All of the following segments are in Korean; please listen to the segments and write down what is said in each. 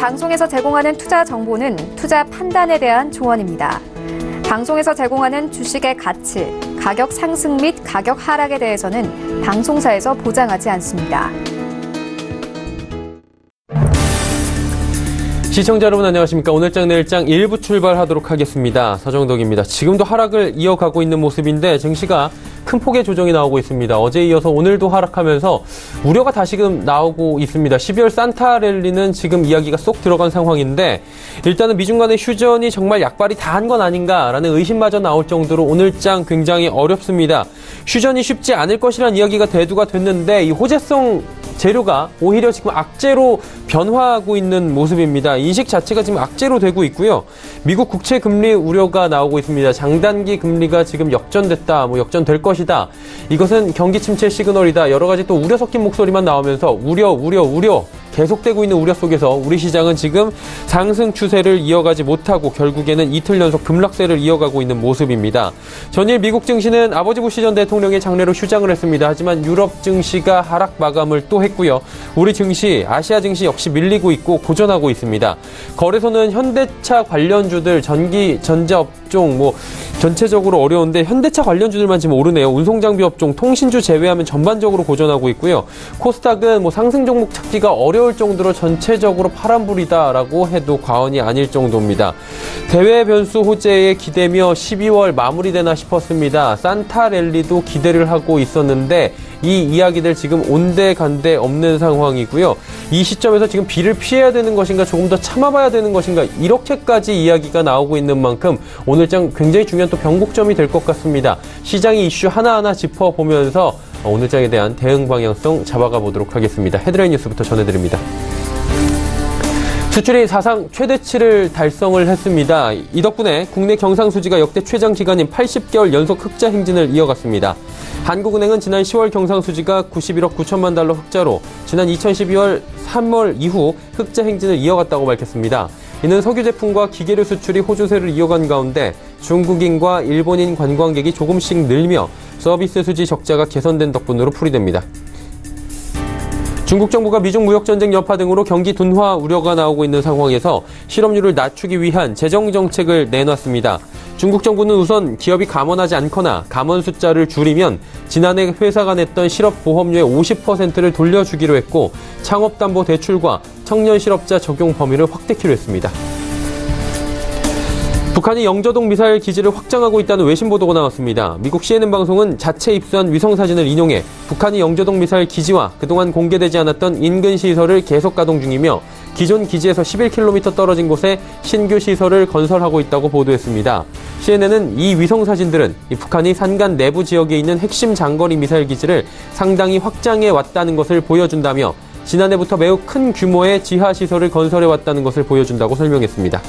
방송에서 제공하는 투자 정보는 투자 판단에 대한 조언입니다. 방송에서 제공하는 주식의 가치, 가격 상승 및 가격 하락에 대해서는 방송사에서 보장하지 않습니다. 시청자 여러분 안녕하십니까. 오늘장 내일장 1부 출발하도록 하겠습니다. 서정덕입니다. 지금도 하락을 이어가고 있는 모습인데 증시가 큰 폭의 조정이 나오고 있습니다. 어제에 이어서 오늘도 하락하면서 우려가 다시금 나오고 있습니다. 12월 산타 랠리는 지금 이야기가 쏙 들어간 상황인데 일단은 미중 간의 휴전이 정말 약발이 다 한 건 아닌가라는 의심마저 나올 정도로 오늘장 굉장히 어렵습니다. 휴전이 쉽지 않을 것이라는 이야기가 대두가 됐는데 이 호재성 재료가 오히려 지금 악재로 변화하고 있는 모습입니다. 인식 자체가 지금 악재로 되고 있고요. 미국 국채 금리 우려가 나오고 있습니다. 장단기 금리가 지금 역전됐다, 역전될 것이다. 이것은 경기 침체 시그널이다. 여러 가지 또 우려 섞인 목소리만 나오면서 우려 계속되고 있는 우려 속에서 우리 시장은 지금 상승 추세를 이어가지 못하고 결국에는 이틀 연속 급락세를 이어가고 있는 모습입니다. 전일 미국 증시는 아버지 부시 전 대통령의 장례로 휴장을 했습니다. 하지만 유럽 증시가 하락 마감을 또 했고요. 우리 증시, 아시아 증시 역시 밀리고 있고 고전하고 있습니다. 거래소는 현대차 관련주들, 전기, 전자업종 전체적으로 어려운데 현대차 관련주들만 지금 오르네요. 운송장비 업종, 통신주 제외하면 전반적으로 고전하고 있고요. 코스닥은 상승 종목 찾기가 어려울 정도로 전체적으로 파란불이다라고 해도 과언이 아닐 정도입니다. 대외 변수 호재에 기대며 12월 마무리되나 싶었습니다. 산타 랠리도 기대를 하고 있었는데 이 이야기들 지금 온데간데 없는 상황이고요. 이 시점에서 지금 비를 피해야 되는 것인가 조금 더 참아봐야 되는 것인가 이렇게까지 이야기가 나오고 있는 만큼 오늘장 굉장히 중요한 또 변곡점이 될 것 같습니다. 시장의 이슈 하나하나 짚어보면서 오늘장에 대한 대응 방향성 잡아가 보도록 하겠습니다. 헤드라인 뉴스부터 전해드립니다. 수출이 사상 최대치를 달성을 했습니다. 이 덕분에 국내 경상수지가 역대 최장 기간인 80개월 연속 흑자 행진을 이어갔습니다. 한국은행은 지난 10월 경상수지가 91억 9천만 달러 흑자로 지난 2012월 3월 이후 흑자 행진을 이어갔다고 밝혔습니다. 이는 석유 제품과 기계류 수출이 호조세를 이어간 가운데 중국인과 일본인 관광객이 조금씩 늘며 서비스 수지 적자가 개선된 덕분으로 풀이됩니다. 중국 정부가 미중 무역전쟁 여파 등으로 경기 둔화 우려가 나오고 있는 상황에서 실업률을 낮추기 위한 재정정책을 내놨습니다. 중국 정부는 우선 기업이 감원하지 않거나 감원 숫자를 줄이면 지난해 회사가 냈던 실업보험료의 50%를 돌려주기로 했고 창업담보대출과 청년 실업자 적용 범위를 확대키로 했습니다. 북한이 영저동 미사일 기지를 확장하고 있다는 외신 보도가 나왔습니다. 미국 CNN 방송은 자체 입수한 위성사진을 인용해 북한이 영저동 미사일 기지와 그동안 공개되지 않았던 인근 시설을 계속 가동 중이며 기존 기지에서 11km 떨어진 곳에 신규 시설을 건설하고 있다고 보도했습니다. CNN은 이 위성사진들은 북한이 산간 내부 지역에 있는 핵심 장거리 미사일 기지를 상당히 확장해 왔다는 것을 보여준다며 지난해부터 매우 큰 규모의 지하시설을 건설해 왔다는 것을 보여준다고 설명했습니다.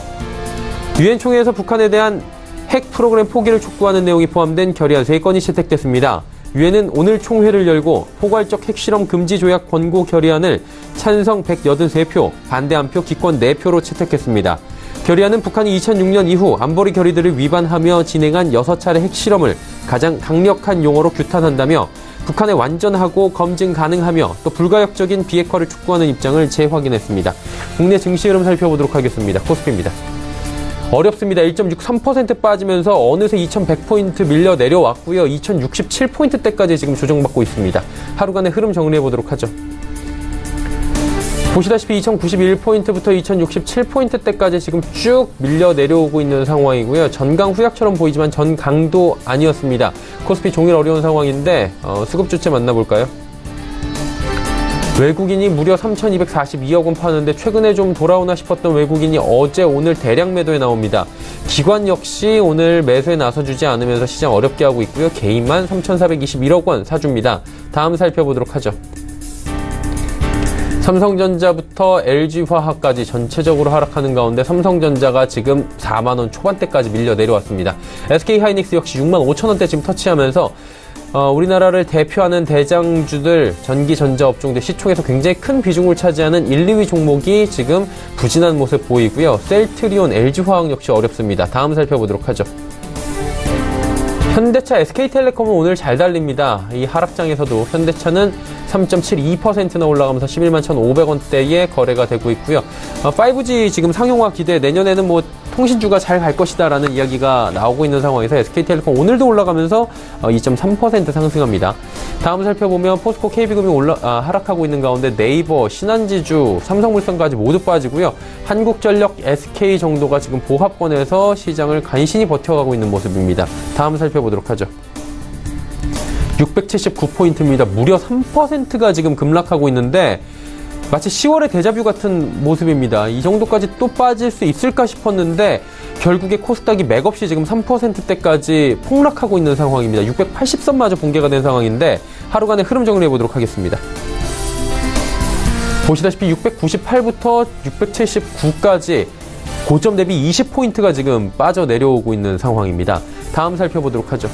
유엔 총회에서 북한에 대한 핵 프로그램 포기를 촉구하는 내용이 포함된 결의안 3건이 채택됐습니다. 유엔은 오늘 총회를 열고 포괄적 핵실험 금지 조약 권고 결의안을 찬성 183표, 반대 1표, 기권 4표로 채택했습니다. 결의안은 북한이 2006년 이후 안보리 결의들을 위반하며 진행한 6차례 핵실험을 가장 강력한 용어로 규탄한다며 북한에 완전하고 검증 가능하며 또 불가역적인 비핵화를 촉구하는 입장을 재확인했습니다. 국내 증시 흐름 살펴보도록 하겠습니다. 코스피입니다. 어렵습니다. 1.63% 빠지면서 어느새 2100포인트 밀려 내려왔고요. 2067포인트대까지 지금 조정받고 있습니다. 하루간의 흐름 정리해보도록 하죠. 보시다시피 2091포인트부터 2067포인트대까지 지금 쭉 밀려 내려오고 있는 상황이고요. 전강 후약처럼 보이지만 전강도 아니었습니다. 코스피 종일 어려운 상황인데 수급 주체 만나볼까요? 외국인이 무려 3,242억 원 파는데 최근에 좀 돌아오나 싶었던 외국인이 어제 오늘 대량 매도에 나옵니다. 기관 역시 오늘 매수에 나서주지 않으면서 시장 어렵게 하고 있고요. 개인만 3,421억 원 사줍니다. 다음 살펴보도록 하죠. 삼성전자부터 LG화학까지 전체적으로 하락하는 가운데 삼성전자가 지금 4만 원 초반대까지 밀려 내려왔습니다. SK하이닉스 역시 6만 5천 원대 지금 터치하면서 우리나라를 대표하는 대장주들 전기 전자업종들 시총에서 굉장히 큰 비중을 차지하는 1, 2위 종목이 지금 부진한 모습 보이고요. 셀트리온, LG화학 역시 어렵습니다. 다음 살펴보도록 하죠. 현대차, SK텔레콤은 오늘 잘 달립니다. 이 하락장에서도 현대차는 3.72%나 올라가면서 11만 1,500원대에 거래가 되고 있고요. 5G 지금 상용화 기대, 내년에는 뭐 통신주가 잘 갈 것이다라는 이야기가 나오고 있는 상황에서 SK텔레콤 오늘도 올라가면서 2.3% 상승합니다. 다음 살펴보면 포스코, KB금융 하락하고 있는 가운데 네이버, 신한지주, 삼성물산까지 모두 빠지고요. 한국전력, SK 정도가 지금 보합권에서 시장을 간신히 버텨가고 있는 모습입니다. 다음 살펴보도록 하죠. 679포인트입니다. 무려 3%가 지금 급락하고 있는데 마치 10월의 데자뷰 같은 모습입니다. 이 정도까지 또 빠질 수 있을까 싶었는데 결국에 코스닥이 맥없이 지금 3%대까지 폭락하고 있는 상황입니다. 680선마저 붕괴가 된 상황인데 하루간의 흐름 정리해 보도록 하겠습니다. 보시다시피 698부터 679까지 고점 대비 20포인트가 지금 빠져 내려오고 있는 상황입니다. 다음 살펴보도록 하죠.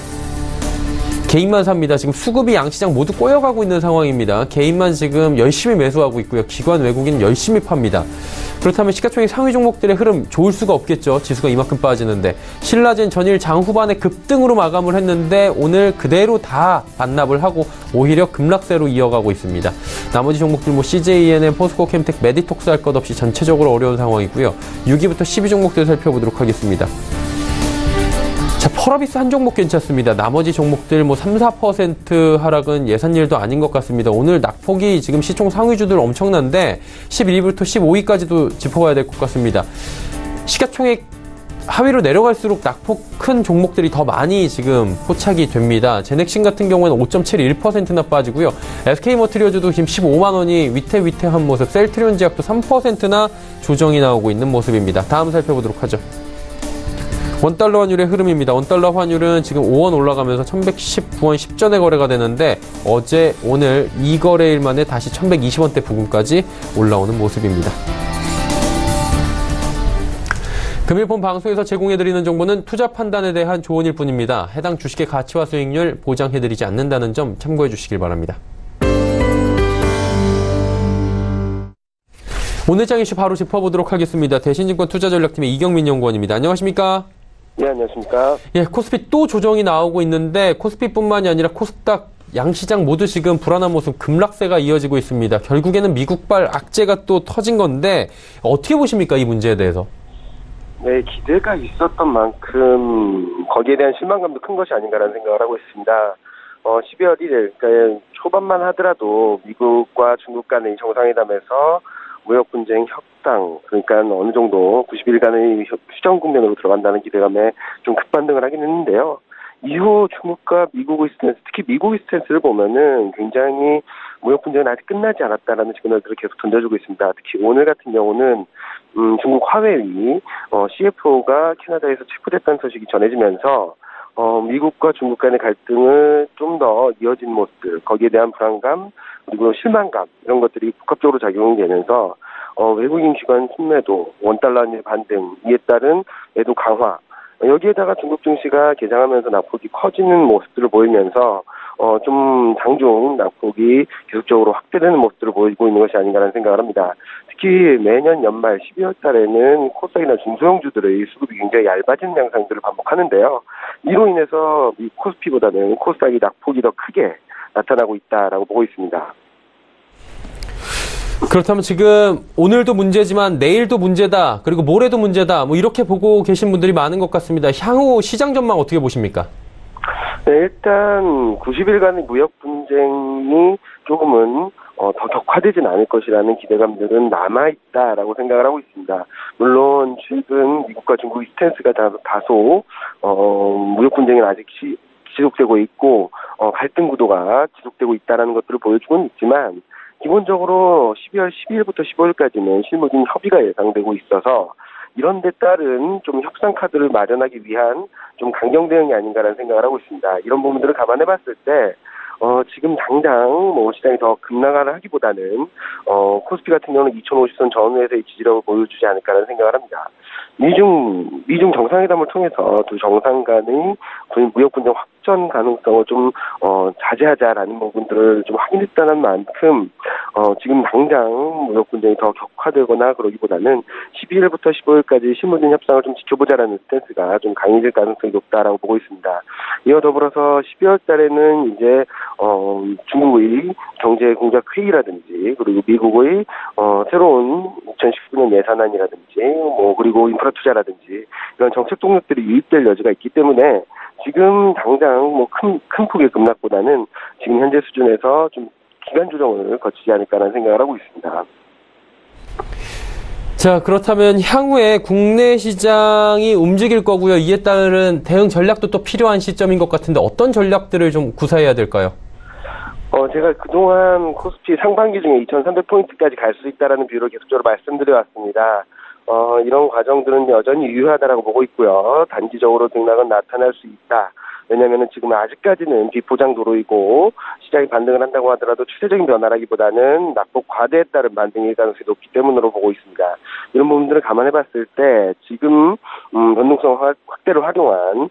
개인만 삽니다. 지금 수급이 양시장 모두 꼬여가고 있는 상황입니다. 개인만 지금 열심히 매수하고 있고요. 기관 외국인 열심히 팝니다. 그렇다면 시가총액 상위 종목들의 흐름 좋을 수가 없겠죠. 지수가 이만큼 빠지는데. 신라젠 전일 장 후반에 급등으로 마감을 했는데 오늘 그대로 다 반납을 하고 오히려 급락세로 이어가고 있습니다. 나머지 종목들 뭐 CJENM, 포스코, 캠텍, 메디톡스 할 것 없이 전체적으로 어려운 상황이고요. 6위부터 10위 종목들 살펴보도록 하겠습니다. 자, 펄어비스 한 종목 괜찮습니다. 나머지 종목들 뭐 3, 4% 하락은 예산일도 아닌 것 같습니다. 오늘 낙폭이 지금 시총 상위주들 엄청난데 11위부터 15위까지도 짚어봐야 될 것 같습니다. 시가총액 하위로 내려갈수록 낙폭 큰 종목들이 더 많이 지금 포착이 됩니다. 제넥신 같은 경우에는 5.71%나 빠지고요. SK머티리얼즈도 지금 15만 원이 위태위태한 모습, 셀트리온 제약도 3%나 조정이 나오고 있는 모습입니다. 다음 살펴보도록 하죠. 원달러 환율의 흐름입니다. 원달러 환율은 지금 5원 올라가면서 1119원 10전에 거래가 되는데 어제 오늘 2거래일 만에 다시 1120원대 부근까지 올라오는 모습입니다. 금일폰 방송에서 제공해드리는 정보는 투자 판단에 대한 조언일 뿐입니다. 해당 주식의 가치와 수익률 보장해드리지 않는다는 점 참고해 주시길 바랍니다. 오늘 장 이슈 바로 짚어보도록 하겠습니다. 대신증권 투자전략팀의 이경민 연구원입니다. 안녕하십니까? 네, 안녕하십니까? 예, 코스피 또 조정이 나오고 있는데 코스피뿐만이 아니라 코스닥 양시장 모두 지금 불안한 모습, 급락세가 이어지고 있습니다. 결국에는 미국발 악재가 또 터진 건데 어떻게 보십니까, 이 문제에 대해서? 네, 기대가 있었던 만큼 거기에 대한 실망감도 큰 것이 아닌가라는 생각을 하고 있습니다. 12월 1일, 그러니까 초반만 하더라도 미국과 중국 간의 정상회담에서 무역분쟁 협상, 그러니까 어느 정도 90일간의 휴전 국면으로 들어간다는 기대감에 좀 급반등을 하긴 했는데요. 이후 중국과 미국의 스탠스, 특히 미국의 스탠스를 보면은 굉장히 무역분쟁은 아직 끝나지 않았다라는 시그널들을 계속 던져주고 있습니다. 특히 오늘 같은 경우는 중국 화웨이 CFO가 캐나다에서 체포됐다는 소식이 전해지면서 미국과 중국 간의 갈등을 좀 더 이어진 모습들, 거기에 대한 불안감, 그리고 실망감, 이런 것들이 복합적으로 작용이 되면서 외국인 기관 순매도, 원달러의 반등, 이에 따른 매도 강화, 여기에다가 중국 증시가 개장하면서 낙폭이 커지는 모습들을 보이면서 좀 장중 낙폭이 계속적으로 확대되는 모습들을 보이고 있는 것이 아닌가라는 생각을 합니다. 특히 매년 연말 12월 달에는 코스닥이나 중소형주들의 수급이 굉장히 얇아지는 양상들을 반복하는데요. 이로 인해서 이 코스피보다는 코스닥이 낙폭이 더 크게 나타나고 있다라고 보고 있습니다. 그렇다면 지금 오늘도 문제지만 내일도 문제다, 그리고 모레도 문제다, 뭐 이렇게 보고 계신 분들이 많은 것 같습니다. 향후 시장 전망 어떻게 보십니까? 네, 일단 90일간의 무역 분쟁이 조금은 더 격화되진 않을 것이라는 기대감들은 남아있다라고 생각을 하고 있습니다. 물론 최근 미국과 중국의 스탠스가 다소 무역 분쟁은 아직 지속되고 있고 갈등 구도가 지속되고 있다는 것들을 보여주고는 있지만 기본적으로 12월 12일부터 15일까지는 실무진 협의가 예상되고 있어서 이런 데 따른 좀 협상 카드를 마련하기 위한 좀 강경 대응이 아닌가라는 생각을 하고 있습니다. 이런 부분들을 감안해 봤을 때 지금 당장 뭐 시장이 더 급락을 하기보다는 코스피 같은 경우는 2050선 전후에서의 지지력을 보여주지 않을까라는 생각을 합니다. 미중 정상회담을 통해서 두 정상 간의 무역 분쟁 확전 가능성을 좀 자제하자라는 부분들을 좀 확인했다는 만큼 지금 당장 무역 분쟁이 더 격화되거나 그러기보다는 12일부터 15일까지 실무진 협상을 좀 지켜보자라는 스탠스가 좀 강해질 가능성이 높다라고 보고 있습니다. 이와 더불어서 12월 달에는 이제 중국의 경제 공작 회의라든지 그리고 미국의 새로운 2019년 예산안이라든지 그리고 인프라 투자라든지 이런 정책 동력들이 유입될 여지가 있기 때문에 지금 당장 큰 폭의 급락보다는 지금 현재 수준에서 좀 기간 조정을 거치지 않을까라는 생각을 하고 있습니다. 자, 그렇다면 향후에 국내 시장이 움직일 거고요. 이에 따른 대응 전략도 또 필요한 시점인 것 같은데 어떤 전략들을 좀 구사해야 될까요? 제가 그동안 코스피 상반기 중에 2,300포인트까지 갈 수 있다라는 비율을 계속적으로 말씀드려왔습니다. 이런 과정들은 여전히 유효하다라고 보고 있고요. 단기적으로 등락은 나타날 수 있다. 왜냐하면 지금 아직까지는 비포장 도로이고 시장이 반등을 한다고 하더라도 추세적인 변화라기보다는 낙폭 과대에 따른 반등일 가능성이 높기 때문으로 보고 있습니다. 이런 부분들을 감안해 봤을 때 지금 변동성 확대를 활용한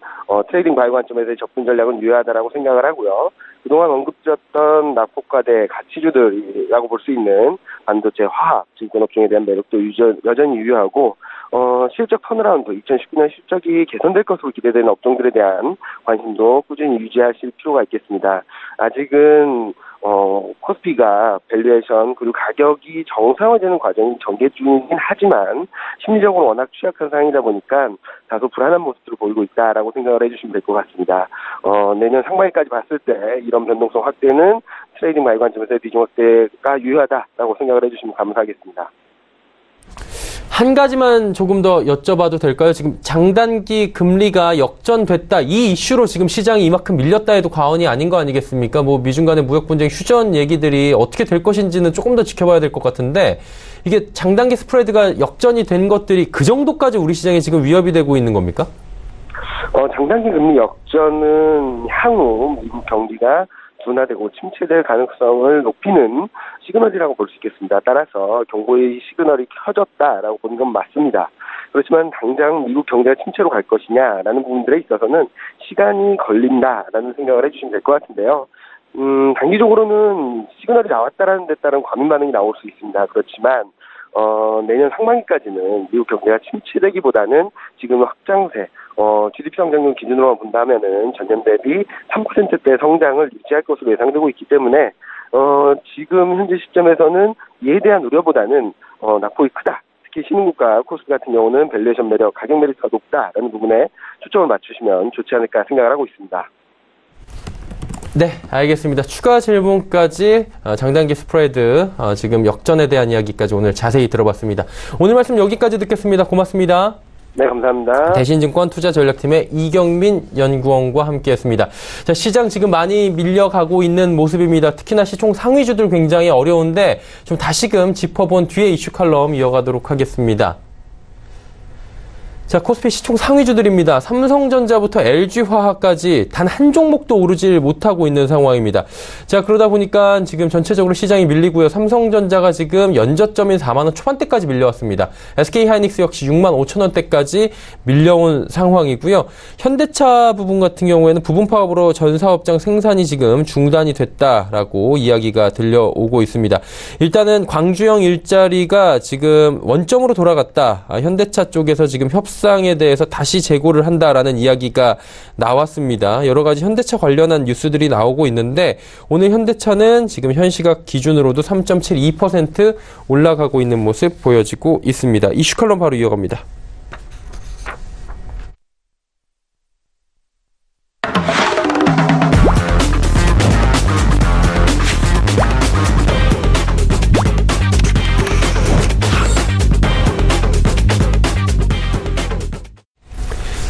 트레이딩 바이 관점에서의 접근 전략은 유효하다라고 생각을 하고요. 그동안 언급드렸던 낙폭 과대 가치주들이라고 볼 수 있는 반도체, 화학, 증권업종에 대한 매력도 여전히 유효하고 실적 턴어라운드, 2019년 실적이 개선될 것으로 기대되는 업종들에 대한 관심도 꾸준히 유지하실 필요가 있겠습니다. 아직은 코스피가 밸류에이션 그리고 가격이 정상화되는 과정이 전개 중이긴 하지만 심리적으로 워낙 취약한 상황이다 보니까 다소 불안한 모습들을 보이고 있다라고 생각을 해주시면 될 것 같습니다. 내년 상반기까지 봤을 때 이런 변동성 확대는 트레이딩 마이 관점에서의 비중 확대가 유효하다라고 생각을 해주시면 감사하겠습니다. 한 가지만 조금 더 여쭤봐도 될까요? 지금 장단기 금리가 역전됐다. 이 이슈로 지금 시장이 이만큼 밀렸다 해도 과언이 아닌 거 아니겠습니까? 미중 간의 무역 분쟁 휴전 얘기들이 어떻게 될 것인지는 조금 더 지켜봐야 될 것 같은데 이게 장단기 스프레드가 역전이 된 것들이 그 정도까지 우리 시장에 지금 위협이 되고 있는 겁니까? 장단기 금리 역전은 향후 미국 경기가 둔화되고 침체될 가능성을 높이는 시그널이라고 볼 수 있겠습니다. 따라서 경고의 시그널이 켜졌다라고 보는 건 맞습니다. 그렇지만 당장 미국 경제가 침체로 갈 것이냐라는 부분들에 있어서는 시간이 걸린다라는 생각을 해주시면 될 것 같은데요. 단기적으로는 시그널이 나왔다라는 데 따른 과민 반응이 나올 수 있습니다. 그렇지만 내년 상반기까지는 미국 경제가 침체되기보다는 지금 확장세, GDP 성장률 기준으로만 본다면은 전년 대비 3%대 성장을 유지할 것으로 예상되고 있기 때문에 지금 현재 시점에서는 이에 대한 우려보다는 낙폭이 크다. 특히 신흥국가 코스피 같은 경우는 밸류에이션 매력, 가격 메리트가 높다라는 부분에 초점을 맞추시면 좋지 않을까 생각을 하고 있습니다. 네, 알겠습니다. 추가 질문까지 장단기 스프레드 지금 역전에 대한 이야기까지 오늘 자세히 들어봤습니다. 오늘 말씀 여기까지 듣겠습니다. 고맙습니다. 네, 감사합니다. 대신증권 투자전략팀의 이경민 연구원과 함께했습니다. 자, 시장 지금 많이 밀려가고 있는 모습입니다. 특히나 시총 상위주들 굉장히 어려운데 좀 다시금 짚어본 뒤에 이슈 칼럼 이어가도록 하겠습니다. 자, 코스피 시총 상위주들입니다. 삼성전자부터 LG화학까지 단 한 종목도 오르질 못하고 있는 상황입니다. 자, 그러다 보니까 지금 전체적으로 시장이 밀리고요. 삼성전자가 지금 연저점인 4만 원 초반대까지 밀려왔습니다. SK하이닉스 역시 6만 5천 원대까지 밀려온 상황이고요. 현대차 부분 같은 경우에는 부분 파업으로 전 사업장 생산이 지금 중단이 됐다라고 이야기가 들려오고 있습니다. 일단은 광주형 일자리가 지금 원점으로 돌아갔다. 현대차 쪽에서 지금 협상에 대해서 다시 재고를 한다라는 이야기가 나왔습니다. 여러 가지 현대차 관련한 뉴스들이 나오고 있는데 오늘 현대차는 지금 현 시각 기준으로도 3.72% 올라가고 있는 모습 보여지고 있습니다. 이슈 칼럼 바로 이어갑니다.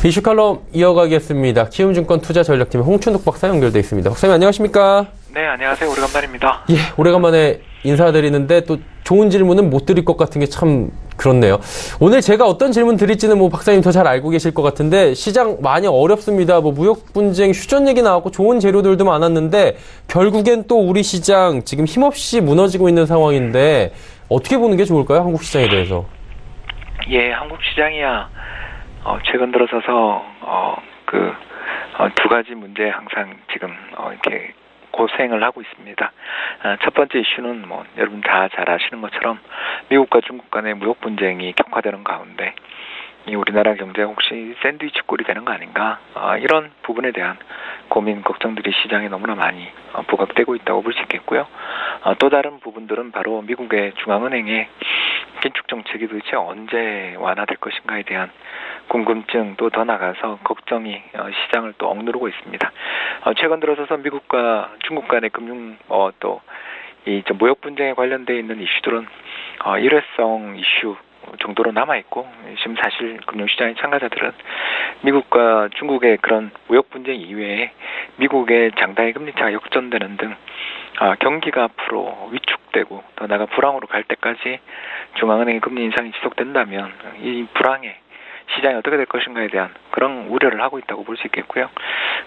이슈 칼럼 이어가겠습니다. 키움증권 투자전략팀의 홍춘욱 박사 연결돼 있습니다. 박사님 안녕하십니까? 네, 안녕하세요. 오래간만입니다. 예, 오래간만에 인사드리는데 또 좋은 질문은 못 드릴 것 같은 게 참 그렇네요. 오늘 제가 어떤 질문 드릴지는 박사님 더 잘 알고 계실 것 같은데 시장 많이 어렵습니다. 무역 분쟁, 휴전 얘기 나왔고 좋은 재료들도 많았는데 결국엔 또 우리 시장 지금 힘없이 무너지고 있는 상황인데 어떻게 보는 게 좋을까요? 한국 시장에 대해서. 예, 한국 시장이야 최근 들어서서 두 가지 문제 항상 지금 이렇게 고생을 하고 있습니다. 첫 번째 이슈는 여러분 다 잘 아시는 것처럼 미국과 중국 간의 무역 분쟁이 격화되는 가운데 이 우리나라 경제 혹시 샌드위치 꼴이 되는 거 아닌가, 이런 부분에 대한 고민, 걱정들이 시장에 너무나 많이 부각되고 있다고 볼 수 있겠고요. 또 다른 부분들은 바로 미국의 중앙은행의 긴축 정책이 도대체 언제 완화될 것인가에 대한 궁금증, 또 더 나가서 걱정이 시장을 또 억누르고 있습니다. 최근 들어서서 미국과 중국 간의 금융 또 이 무역 분쟁에 관련되어 있는 이슈들은 일회성 이슈 정도로 남아있고, 지금 사실 금융시장의 참가자들은 미국과 중국의 그런 무역 분쟁 이외에 미국의 장단기 금리차가 역전되는 등 경기가 앞으로 위축되고 더 나아가 불황으로 갈 때까지 중앙은행의 금리 인상이 지속된다면 이 불황에 시장이 어떻게 될 것인가에 대한 그런 우려를 하고 있다고 볼 수 있겠고요.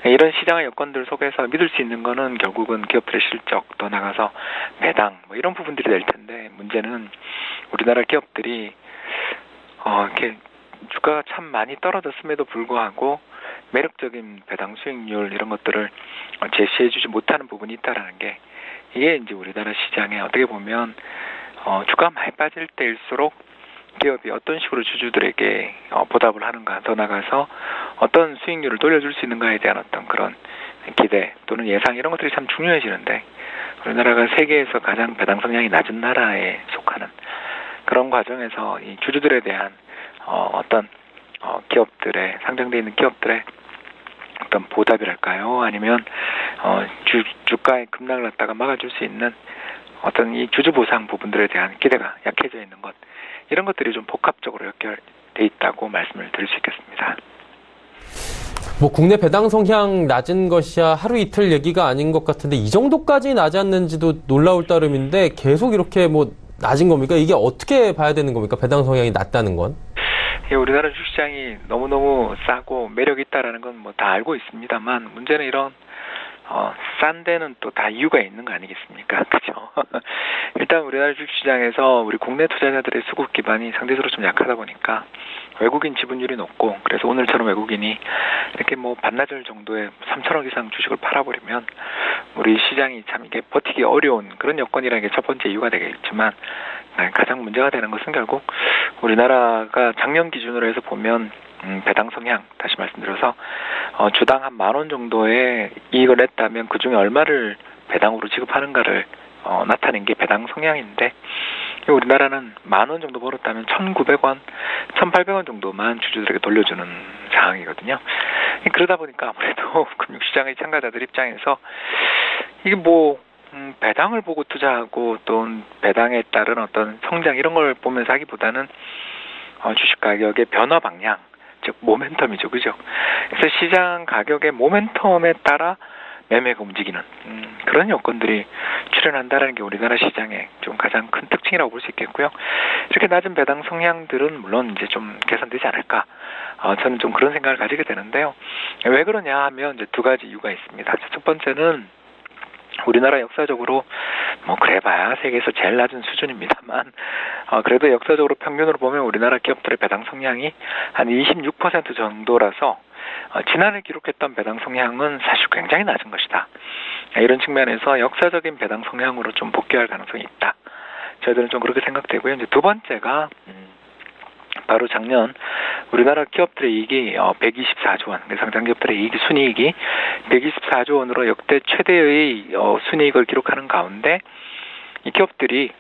이런 시장의 여건들 속에서 믿을 수 있는 거는 결국은 기업들의 실적, 더 나가서 배당 이런 부분들이 될 텐데, 문제는 우리나라 기업들이 이렇게 주가가 참 많이 떨어졌음에도 불구하고 매력적인 배당 수익률 이런 것들을 제시해주지 못하는 부분이 있다라는 게, 이게 이제 우리나라 시장에 어떻게 보면 주가가 많이 빠질 때일수록 기업이 어떤 식으로 주주들에게 보답을 하는가, 더 나가서 어떤 수익률을 돌려줄 수 있는가에 대한 어떤 그런 기대 또는 예상, 이런 것들이 참 중요해지는데, 우리나라가 세계에서 가장 배당 성향이 낮은 나라에 속하는 그런 과정에서 이 주주들에 대한 어떤 기업들의, 상장되어 있는 기업들의 어떤 보답이랄까요, 아니면 주가의 급락을 갖다가 막아줄 수 있는 어떤 이 주주 보상 부분들에 대한 기대가 약해져 있는 것, 이런 것들이 좀 복합적으로 연결돼 있다고 말씀을 드릴 수 있겠습니다. 국내 배당 성향 낮은 것이야 하루 이틀 얘기가 아닌 것 같은데, 이 정도까지 낮았는지도 놀라울 따름인데 계속 이렇게 낮은 겁니까? 이게 어떻게 봐야 되는 겁니까? 배당 성향이 낮다는 건? 예, 우리나라 주식시장이 너무너무 싸고 매력 있다라는 건 다 알고 있습니다만, 문제는 이런 싼 데는 또 다 이유가 있는 거 아니겠습니까? 그죠? 일단 우리나라 주식시장에서 우리 국내 투자자들의 수급 기반이 상대적으로 좀 약하다 보니까 외국인 지분율이 높고, 그래서 오늘처럼 외국인이 이렇게 반나절 정도에 3천억 이상 주식을 팔아버리면 우리 시장이 참 이게 버티기 어려운 그런 여건이라는 게 첫 번째 이유가 되겠지만, 가장 문제가 되는 것은 결국 우리나라가 작년 기준으로 해서 보면 배당 성향, 다시 말씀드려서 주당 한 10,000원 정도의 이익을 냈다면 그중에 얼마를 배당으로 지급하는가를 나타낸 게 배당 성향인데, 우리나라는 10,000원 정도 벌었다면 1,900원, 1,800원 정도만 주주들에게 돌려주는 상황이거든요. 그러다 보니까 아무래도 금융시장의 참가자들 입장에서 이게 배당을 보고 투자하고 또 배당에 따른 어떤 성장 이런 걸 보면서 하기보다는 주식 가격의 변화 방향, 즉 모멘텀이죠, 그죠? 그래서 시장 가격의 모멘텀에 따라 매매가 움직이는 그런 여건들이 출현한다는 게 우리나라 시장의 좀 가장 큰 특징이라고 볼 수 있겠고요. 이렇게 낮은 배당 성향들은 물론 이제 좀 개선되지 않을까, 저는 좀 그런 생각을 가지게 되는데요. 왜 그러냐 하면 이제 두 가지 이유가 있습니다. 첫 번째는 우리나라 역사적으로 그래봐야 세계에서 제일 낮은 수준입니다만, 그래도 역사적으로 평균으로 보면 우리나라 기업들의 배당 성향이 한 26% 정도라서 지난해 기록했던 배당 성향은 사실 굉장히 낮은 것이다. 이런 측면에서 역사적인 배당 성향으로 좀 복귀할 가능성이 있다. 저희들은 좀 그렇게 생각되고요. 이제 두 번째가 바로 작년 우리나라 기업들의 이익이 124조 원, 상장기업들의 이익이 순이익이 124조 원으로 역대 최대의 순이익을 기록하는 가운데, 이 기업들이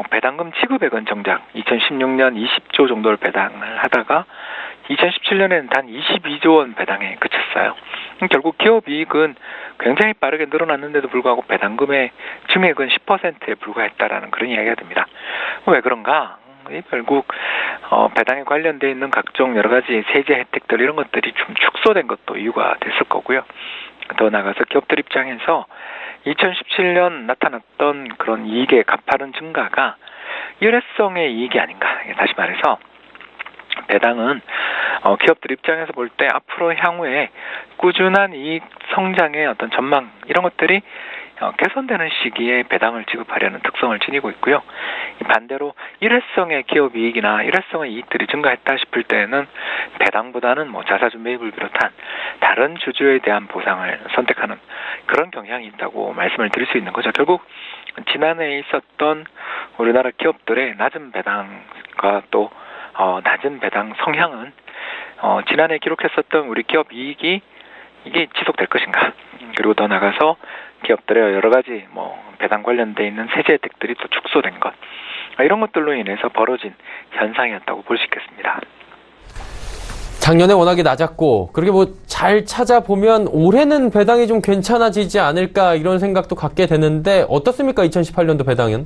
배당금 지급액은 정작 2016년 20조 정도를 배당을 하다가 2017년에는 단 22조 원 배당에 그쳤어요. 결국 기업 이익은 굉장히 빠르게 늘어났는데도 불구하고 배당금의 증액은 10%에 불과했다라는 그런 이야기가 됩니다. 왜 그런가? 결국 배당에 관련되어 있는 각종 여러 가지 세제 혜택들 이런 것들이 좀 축소된 것도 이유가 됐을 거고요. 더 나아가서 기업들 입장에서 2017년 나타났던 그런 이익의 가파른 증가가 일회성의 이익이 아닌가. 다시 말해서 배당은 기업들 입장에서 볼 때 앞으로 향후에 꾸준한 이익 성장의 어떤 전망 이런 것들이 개선되는 시기에 배당을 지급하려는 특성을 지니고 있고요. 반대로 일회성의 기업 이익이나 일회성의 이익들이 증가했다 싶을 때에는 배당보다는 뭐 자사주 매입을 비롯한 다른 주주에 대한 보상을 선택하는 그런 경향이 있다고 말씀을 드릴 수 있는 거죠. 결국 지난해에 있었던 우리나라 기업들의 낮은 배당과 또 낮은 배당 성향은 지난해 기록했었던 우리 기업 이익이 이게 지속될 것인가, 그리고 더 나가서 기업들의 여러 가지 뭐 배당 관련돼 있는 세제 혜택들이 또 축소된 것, 이런 것들로 인해서 벌어진 현상이었다고 볼 수 있겠습니다. 작년에 워낙에 낮았고, 그렇게 뭐 잘 찾아보면 올해는 배당이 좀 괜찮아지지 않을까 이런 생각도 갖게 되는데 어떻습니까? 2018년도 배당은?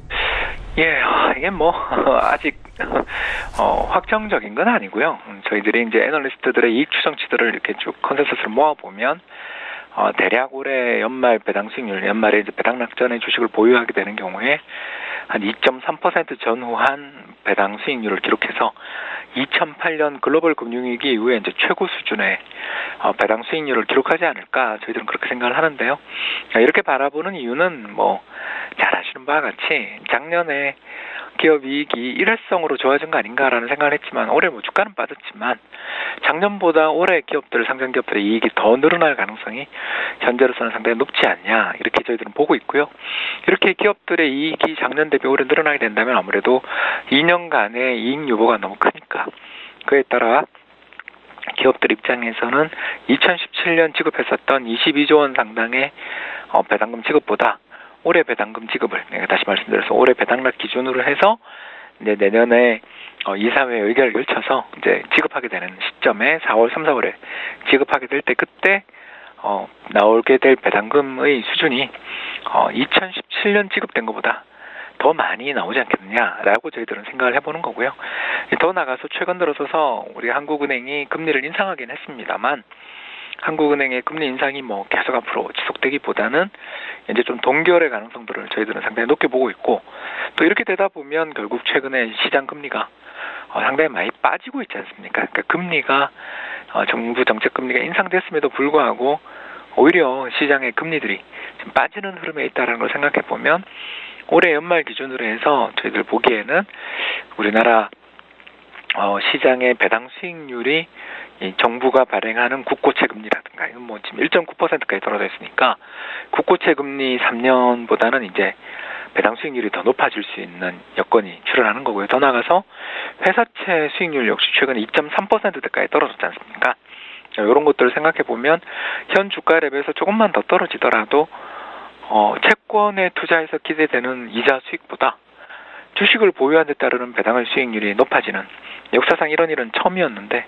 예, 이게 뭐 아직 확정적인 건 아니고요. 저희들이 이제 애널리스트들의 이익 추정치들을 이렇게 쭉 컨센서스를 모아보면 대략 올해 연말 배당 수익률, 연말에 이제 배당 낙전의 주식을 보유하게 되는 경우에 한 2.3% 전후한 배당 수익률을 기록해서 2008년 글로벌 금융위기 이후에 이제 최고 수준의 배당 수익률을 기록하지 않을까, 저희들은 그렇게 생각을 하는데요. 이렇게 바라보는 이유는 뭐 잘 아시는 바와 같이 작년에 기업 이익이 일회성으로 좋아진 거 아닌가라는 생각을 했지만, 올해 뭐 주가는 빠졌지만 작년보다 올해 기업들, 상장 기업들의 이익이 더 늘어날 가능성이 현재로서는 상당히 높지 않냐, 이렇게 저희들은 보고 있고요. 이렇게 기업들의 이익이 작년 대비 올해 늘어나게 된다면 아무래도 2년간의 이익 유보가 너무 크니까, 그에 따라 기업들 입장에서는 2017년 지급했었던 22조 원 상당의 배당금 지급보다 올해 배당금 지급을, 다시 말씀드려서 올해 배당락 기준으로 해서 이제 내년에 이사회 의결을 걸쳐서 이제 지급하게 되는 시점에 4월, 3, 4월에 지급하게 될 때, 그때 나오게 될 배당금의 수준이 2017년 지급된 것보다 더 많이 나오지 않겠느냐라고 저희들은 생각을 해보는 거고요. 더 나가서 최근 들어서서 우리 한국은행이 금리를 인상하긴 했습니다만, 한국은행의 금리 인상이 뭐 계속 앞으로 지속되기보다는 이제 좀 동결의 가능성들을 저희들은 상당히 높게 보고 있고, 또 이렇게 되다 보면 결국 최근에 시장 금리가 상당히 많이 빠지고 있지 않습니까? 그러니까 금리가 정부 정책 금리가 인상됐음에도 불구하고 오히려 시장의 금리들이 좀 빠지는 흐름에 있다는 걸 생각해 보면, 올해 연말 기준으로 해서 저희들 보기에는 우리나라 시장의 배당 수익률이 이 정부가 발행하는 국고채 금리라든가, 이건 뭐 지금 1.9%까지 떨어져 있으니까 국고채 금리 3년보다는 이제 배당 수익률이 더 높아질 수 있는 여건이 출현하는 거고요. 더 나가서 회사채 수익률 역시 최근에 2.3%대까지 떨어졌지 않습니까? 이런 것들을 생각해 보면 현 주가 랩에서 조금만 더 떨어지더라도 채권에 투자해서 기대되는 이자 수익보다 주식을 보유한 데 따르는 배당의 수익률이 높아지는, 역사상 이런 일은 처음이었는데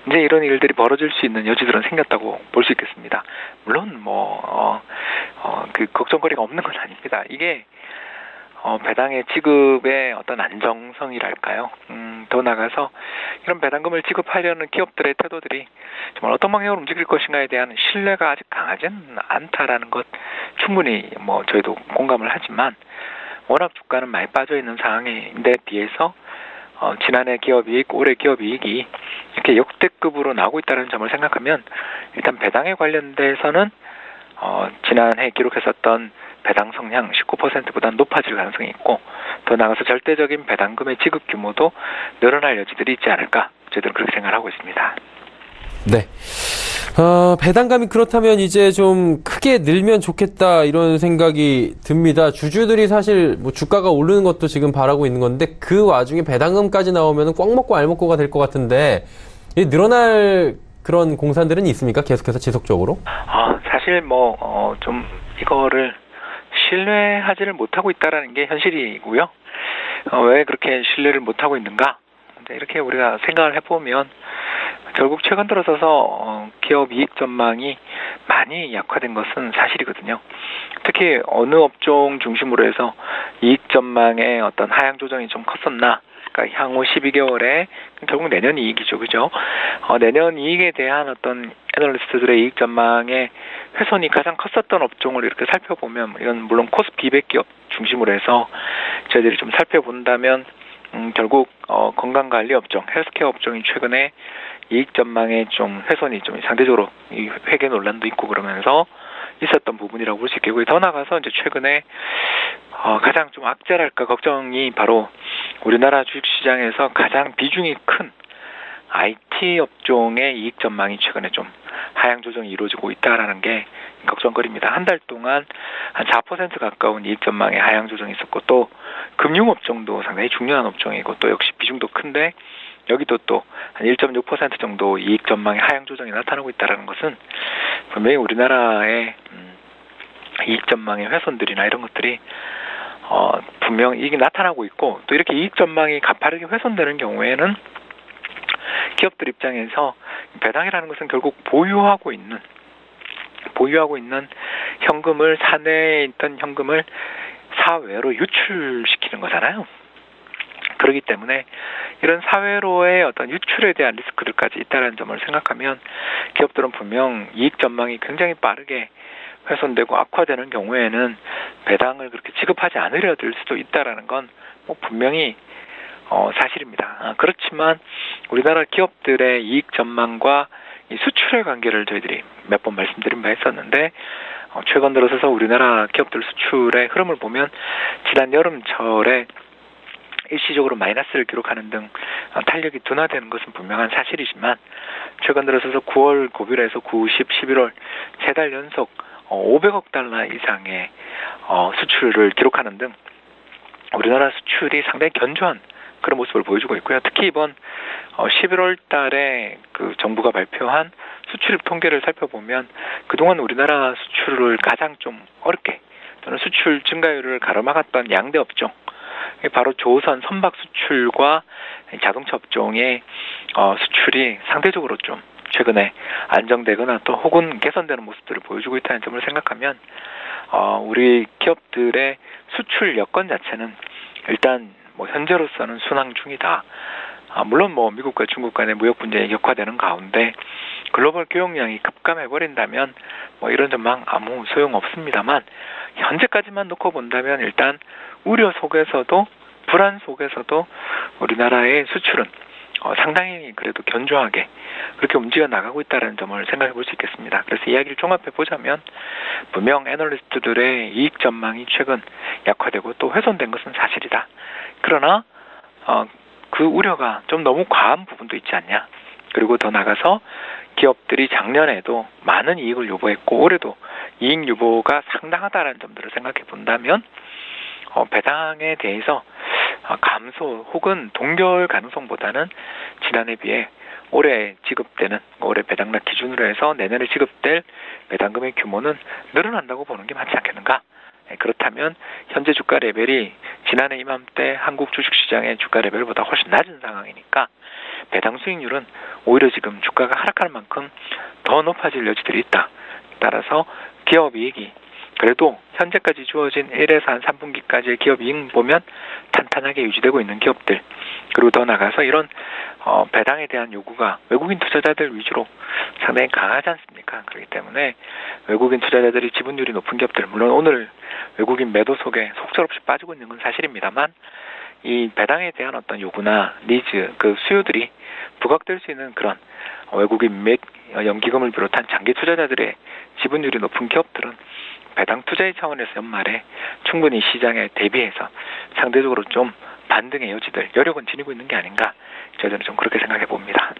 이제 이런 일들이 벌어질 수 있는 여지들은 생겼다고 볼 수 있겠습니다. 물론 그 걱정거리가 없는 건 아닙니다. 이게 배당의 지급의 어떤 안정성이랄까요? 더 나가서 이런 배당금을 지급하려는 기업들의 태도들이 정말 어떤 방향으로 움직일 것인가에 대한 신뢰가 아직 강하지는 않다라는 것, 충분히 뭐 저희도 공감을 하지만, 워낙 주가는 많이 빠져 있는 상황인데 비해서 지난해 기업 이익, 올해 기업 이익이 이렇게 역대급으로 나오고 있다는 점을 생각하면, 일단 배당에 관련돼서는 지난해 기록했었던 배당 성향 19%보다 높아질 가능성이 있고, 더 나아가서 절대적인 배당금의 지급 규모도 늘어날 여지들이 있지 않을까, 저희들은 그렇게 생각을 하고 있습니다. 네. 배당감이 그렇다면 이제 좀 크게 늘면 좋겠다, 이런 생각이 듭니다. 주주들이 사실 뭐 주가가 오르는 것도 지금 바라고 있는 건데, 그 와중에 배당금까지 나오면 꽉 먹고 알 먹고가 될 것 같은데, 늘어날 그런 공산들은 있습니까? 계속해서 지속적으로? 사실 좀 이거를 신뢰하지를 못하고 있다라는 게 현실이고요. 왜 그렇게 신뢰를 못하고 있는가? 이렇게 우리가 생각을 해보면, 결국 최근 들어서서 기업 이익 전망이 많이 약화된 것은 사실이거든요. 특히 어느 업종 중심으로 해서 이익 전망의 어떤 하향 조정이 좀 컸었나? 그러니까 향후 12개월에 결국 내년 이익이죠, 그죠? 내년 이익에 대한 어떤 애널리스트들의 이익 전망의 훼손이 가장 컸었던 업종을 이렇게 살펴보면, 이건 물론 코스피 200 기업 중심으로 해서 저희들이 좀 살펴본다면, 결국 건강관리 업종, 헬스케어 업종이 최근에 이익 전망에 좀 훼손이 좀 상대적으로 이 회계 논란도 있고 그러면서 있었던 부분이라고 볼 수 있겠고요. 더 나아가서 이제 최근에 가장 좀 악재랄까 걱정이 바로 우리나라 주식시장에서 가장 비중이 큰 IT 업종의 이익 전망이 최근에 좀 하향 조정이 이루어지고 있다라는 게 걱정거리입니다. 한 달 동안 한 4% 가까운 이익 전망의 하향 조정이 있었고, 또 금융업종도 상당히 중요한 업종이고 또 역시 비중도 큰데 여기도 또 한 1.6% 정도 이익 전망의 하향 조정이 나타나고 있다는 것은 분명히 우리나라의 이익 전망의 훼손들이나 이런 것들이 분명 이게 나타나고 있고, 또 이렇게 이익 전망이 가파르게 훼손되는 경우에는 기업들 입장에서 배당이라는 것은 결국 보유하고 있는 현금을, 사내에 있던 현금을 사외로 유출시키는 거잖아요. 그렇기 때문에 이런 사회로의 어떤 유출에 대한 리스크들까지 있다는 점을 생각하면 기업들은 분명 이익 전망이 굉장히 빠르게 훼손되고 악화되는 경우에는 배당을 그렇게 지급하지 않으려 들 수도 있다라는 건 분명히 사실입니다. 그렇지만 우리나라 기업들의 이익 전망과 이 수출의 관계를 저희들이 몇 번 말씀드린 바 있었는데, 최근 들어서서 우리나라 기업들 수출의 흐름을 보면 지난 여름철에 일시적으로 마이너스를 기록하는 등 탄력이 둔화되는 것은 분명한 사실이지만, 최근 들어서서 9월 고비에서 9, 10, 11월 3달 연속 500억 달러 이상의 수출을 기록하는 등 우리나라 수출이 상당히 견조한 그런 모습을 보여주고 있고요. 특히 이번 11월 달에 그 정부가 발표한 수출입 통계를 살펴보면 그동안 우리나라 수출을 가장 좀 어렵게, 또는 수출 증가율을 가로막았던 양대 업종, 바로 조선 선박 수출과 자동차 업종의 수출이 상대적으로 좀 최근에 안정되거나 또 혹은 개선되는 모습들을 보여주고 있다는 점을 생각하면 우리 기업들의 수출 여건 자체는 일단 현재로서는 순항 중이다. 물론 미국과 중국 간의 무역 분쟁이 격화되는 가운데 글로벌 교역량이 급감해버린다면 이런 전망 아무 소용 없습니다만, 현재까지만 놓고 본다면 일단 우려 속에서도, 불안 속에서도 우리나라의 수출은 상당히 그래도 견조하게 그렇게 움직여 나가고 있다는 점을 생각해 볼 수 있겠습니다. 그래서 이야기를 종합해 보자면 분명 애널리스트들의 이익 전망이 최근 약화되고 또 훼손된 것은 사실이다. 그러나 그 우려가 좀 너무 과한 부분도 있지 않냐. 그리고 더 나가서 기업들이 작년에도 많은 이익을 유보했고 올해도 이익 유보가 상당하다는 점들을 생각해 본다면 배당에 대해서 감소 혹은 동결 가능성보다는 지난해 비해 올해 지급되는, 올해 배당락 기준으로 해서 내년에 지급될 배당금의 규모는 늘어난다고 보는 게 맞지 않겠는가. 그렇다면 현재 주가 레벨이 지난해 이맘때 한국 주식시장의 주가 레벨보다 훨씬 낮은 상황이니까 배당 수익률은 오히려 지금 주가가 하락하는 만큼 더 높아질 여지들이 있다. 따라서 기업 이익이 그래도 현재까지 주어진 1에서 한 3분기까지의 기업 이익 보면 탄탄하게 유지되고 있는 기업들, 그리고 더 나가서 이런 배당에 대한 요구가 외국인 투자자들 위주로 상당히 강하지 않습니까? 그렇기 때문에 외국인 투자자들이 지분율이 높은 기업들, 물론 오늘 외국인 매도 속에 속절없이 빠지고 있는 건 사실입니다만, 이 배당에 대한 어떤 요구나 니즈, 그 수요들이 부각될 수 있는 그런 외국인 및 연기금을 비롯한 장기 투자자들의 지분율이 높은 기업들은 배당 투자의 차원에서 연말에 충분히 시장에 대비해서 상대적으로 좀 반등의 여지들, 여력은 지니고 있는 게 아닌가, 저희들은 좀 그렇게 생각해 봅니다.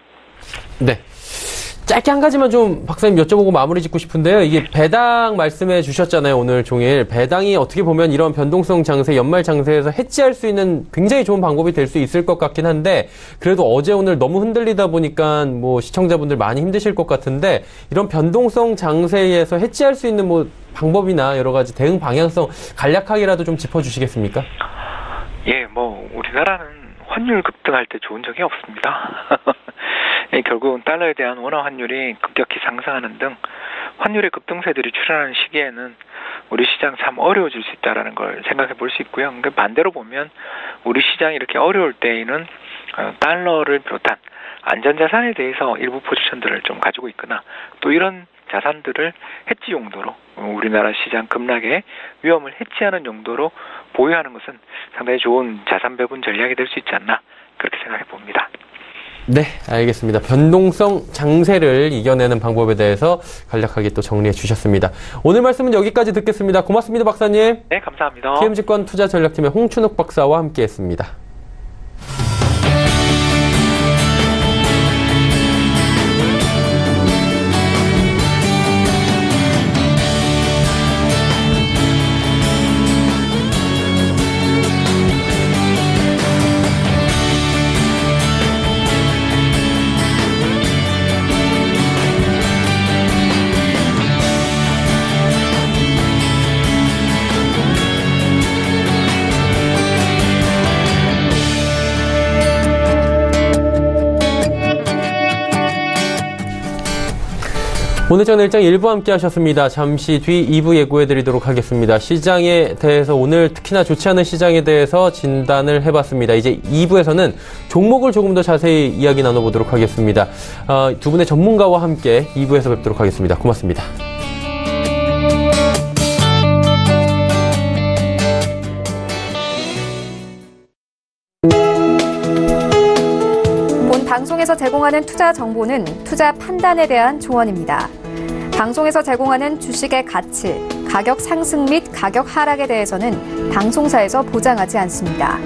네. 짧게 한 가지만 좀 박사님 여쭤보고 마무리 짓고 싶은데요. 이게 배당 말씀해 주셨잖아요, 오늘 종일. 배당이 어떻게 보면 이런 변동성 장세, 연말 장세에서 해지할 수 있는 굉장히 좋은 방법이 될 수 있을 것 같긴 한데, 그래도 어제 오늘 너무 흔들리다 보니까 시청자분들 많이 힘드실 것 같은데, 이런 변동성 장세에서 해지할 수 있는 방법이나 여러 가지 대응 방향성 간략하게라도 좀 짚어주시겠습니까? 예, 우리나라는 환율 급등할 때 좋은 적이 없습니다. 결국은 달러에 대한 원화 환율이 급격히 상승하는 등 환율의 급등세들이 출현하는 시기에는 우리 시장 참 어려워질 수 있다는 걸 생각해 볼 수 있고요. 그러니까 반대로 보면 우리 시장이 이렇게 어려울 때에는 달러를 비롯한 안전자산에 대해서 일부 포지션들을 좀 가지고 있거나, 또 이런 자산들을 해지 용도로, 우리나라 시장 급락의 위험을 해지하는 용도로 보유하는 것은 상당히 좋은 자산 배분 전략이 될 수 있지 않나, 그렇게 생각해 봅니다. 네, 알겠습니다. 변동성 장세를 이겨내는 방법에 대해서 간략하게 또 정리해 주셨습니다. 오늘 말씀은 여기까지 듣겠습니다. 고맙습니다, 박사님. 네, 감사합니다. TM증권 투자전략팀의 홍춘욱 박사와 함께했습니다. 오늘장 일장 1부 함께 하셨습니다. 잠시 뒤 2부 예고해드리도록 하겠습니다. 시장에 대해서 오늘 특히나 좋지 않은 시장에 대해서 진단을 해봤습니다. 이제 2부에서는 종목을 조금 더 자세히 이야기 나눠보도록 하겠습니다. 두 분의 전문가와 함께 2부에서 뵙도록 하겠습니다. 고맙습니다. 본 방송에서 제공하는 투자 정보는 투자 판단에 대한 조언입니다. 방송에서 제공하는 주식의 가치, 가격 상승 및 가격 하락에 대해서는 방송사에서 보장하지 않습니다.